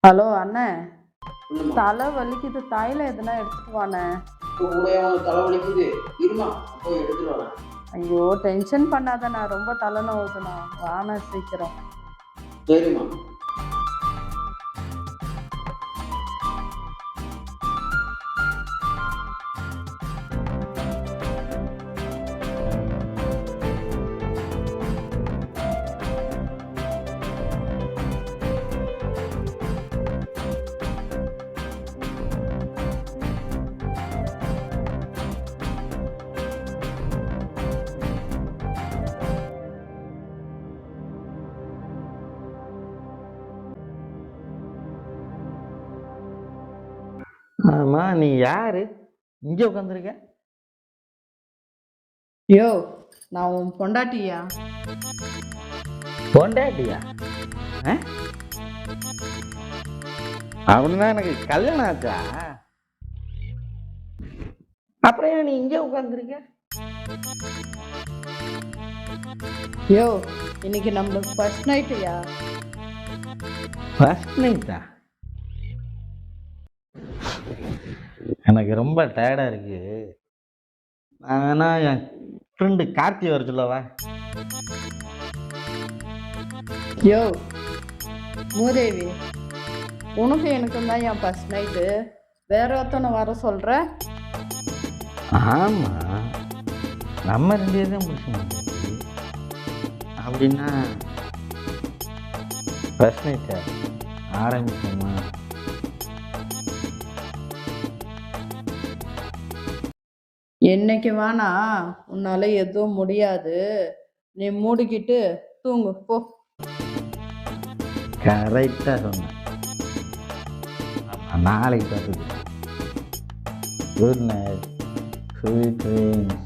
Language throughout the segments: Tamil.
ஹலோ அண்ணே, சொல்லுமா. தலை வலிக்குது. தைலம் எதுனா எடுத்துட்டு வாண்ணே. இப்போ கூட உனக்கு தலை வலிக்குது, இருமா போய் எடுத்துட்டு வரேன். ஐயோ, டென்ஷன் பண்ணாதண்ணா, ரொம்ப தலை நோவுதுண்ணா. வாண்ணா சீக்கிரம். சரிம்மா. ஆமா, நீ யாரு இங்க உட்காந்துருக்க? யோ, நான் உன் பொண்டாட்டியா? பொண்டாட்டியா? அப்படின்னா எனக்கு கல்யாணம் ஆச்சா? அப்புறம் ஏன் நீ இங்க உட்காந்துருக்க? யோ, இன்னைக்கு நம்மளுக்கு ஃபர்ஸ்ட் நைட்டுயா? ஃபர்ஸ்ட் நைட்டா? எனக்கு ரொம்ப டயர்டா இருக்கு. நான் வேணா என் ஃப்ரெண்டு கார்த்தி வர சொல்லவா? யோ மூதேவி, உனக்கு எனக்கும் தான் என் ஃபர்ஸ்ட் நைட்டு. வேற ஒருத்தனை வர சொல்ற? ஆமா, நம்ம ரெண்டு பேரும் தான் முடிச்சோம். அப்படின்னா ஃபர்ஸ்ட் நைட்டை ஆரம்பிப்போமா? என்னைக்கு வேணா, உன்னால எதுவும் முடியாது. நீ மூடிக்கிட்டு தூங்கு போ. கரெக்டா சொன்னேன். நாளைக்கு பார்த்துக்கலாம். Good night, sweet dreams.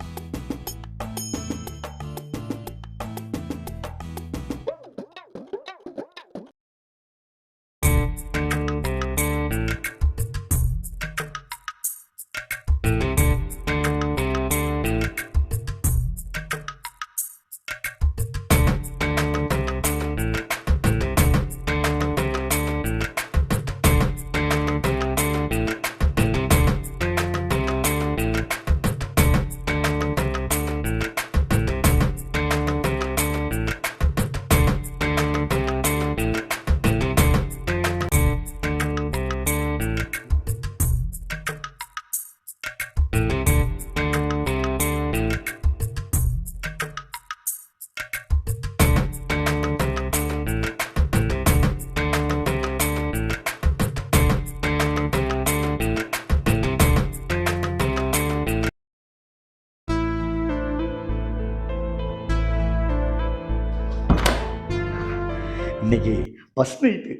இன்னைக்கு ஃபர்ஸ்ட் நைட்டு.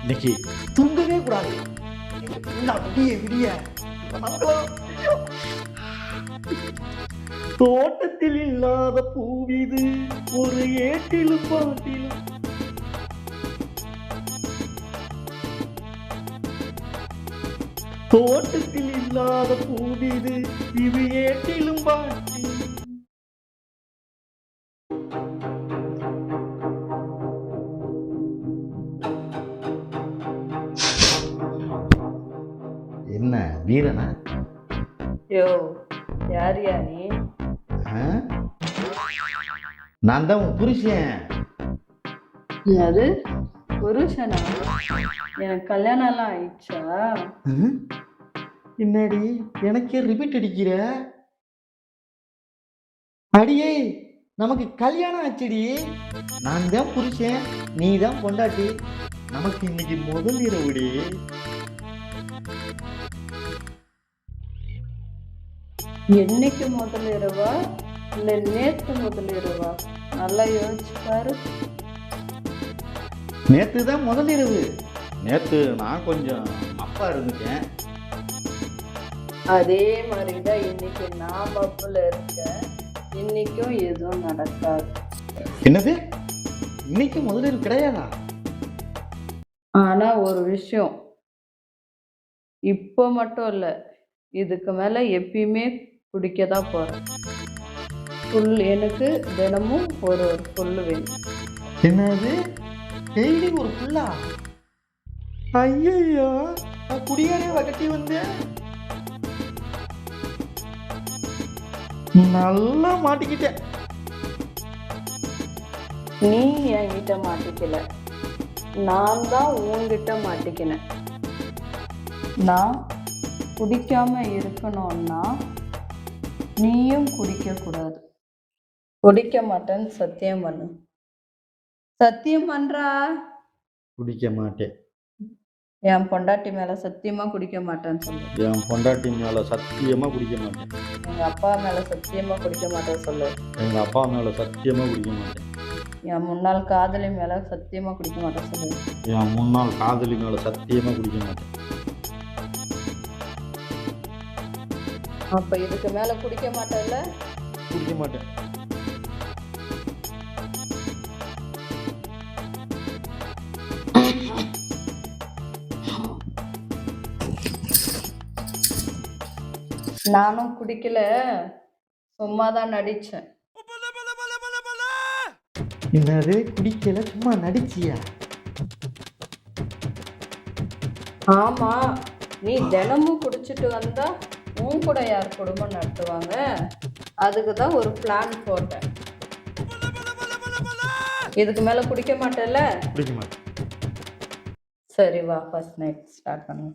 இன்னைக்கு தூங்கவே கூடாது. விடிய விடிய தோட்டத்தில் இல்லாத பூவிது, ஒரு ஏட்டிலும் பாட்டிலும். தோட்டத்தில் இல்லாத பூவிது, இது ஏட்டிலும் பாட்டிலும். என்ன வீரனா? யோ, யாரியா நீ? நான் தான் உன் புருஷன். அது புருஷனா? எனக்கு கல்யாணம் எல்லாம் ஆயிடுச்சா? என்னடி எனக்கே ரிப்பீட் அடிக்கிற? அடியே, நமக்கு கல்யாணம் ஆச்சுடி. நான் தான் புருஷன், நீ தான் பொண்டாட்டி. நமக்கு இன்னைக்கு முதல் இரவுடி. என்னைக்கு முதல் இரவா இல்ல நேத்து முதல் இரவா? நல்லா யோசிச்சு பாரு. நேத்து தான் முதல் இரவு. நேத்து நான் கொஞ்சம் அப்பா இருந்துட்டேன். அதே மாதிரிதான் இன்னைக்கு நான் மப்புல இருக்கேன். இன்னைக்கும் எதுவும் நடக்காது. என்னது? இன்னைக்கு முதல் இரவு கிடையாதா? ஆனா ஒரு விஷயம், இப்போ மட்டும் இல்ல, இதுக்கு மேல எப்பயுமே குடிக்கதான் போறேன். ஃபுல் எனக்கு தினமும் ஒரு ஃபுல்லு வேணும். என்னது? டெய்லி ஒரு ஃபுல்லா? ஐயோ நான் குடியாரே வகட்டி வந்தேன். நல்லா மாட்டிக்கிட்டேன். நீ என்கிட்ட மாட்டிக்கல, நான் தான் உன்கிட்ட மாட்டிக்கினேன். நான் குடிக்காம இருக்கணும்னா நீயும் குடிக்க கூடாது. குடிக்க மாட்டேன்னு சத்தியம் பண்ணு. சத்தியம் பண்றா. குடிக்க மாட்டேன். என் பொண்டாட்டி மேல சத்தியமா குடிக்க மாட்டேன்னு சொல்லு. என் பொண்டாட்டி மேல சத்தியமா குடிக்க மாட்டேன். எங்க அப்பா மேல சத்தியமா குடிக்க மாட்டேன்னு சொல்லு. எங்க அப்பா மேல சத்தியமா குடிக்க மாட்டேன். என் முன்னாள் காதலி மேல சத்தியமா குடிக்க மாட்டேன்னு சொல்லு. என் முன்னாள் காதலி மேல சத்தியமா குடிக்க மாட்டேன். அப்ப இதுக்கு மேல குடிக்க மாட்டேன்ல? குடிக்க மாட்டேன். நானும் குடிக்கல, சும்மாதான் நடிச்சேன். என்னது குடிக்கல சும்மா நடிச்சியா? ஆமா, நீ தினமும் குடிச்சிட்டு வந்தா உன் கூட யார் குடும்பம் நடத்துவாங்க? அதுக்கு தான் ஒரு பிளான் போட்டேன். இதுக்கு மேல குடிக்க மாட்டேல்ல? குடிக்க மாட்டேன். சரி வா, ஃபர்ஸ்ட் நைட் ஸ்டார்ட் பண்ணுங்க.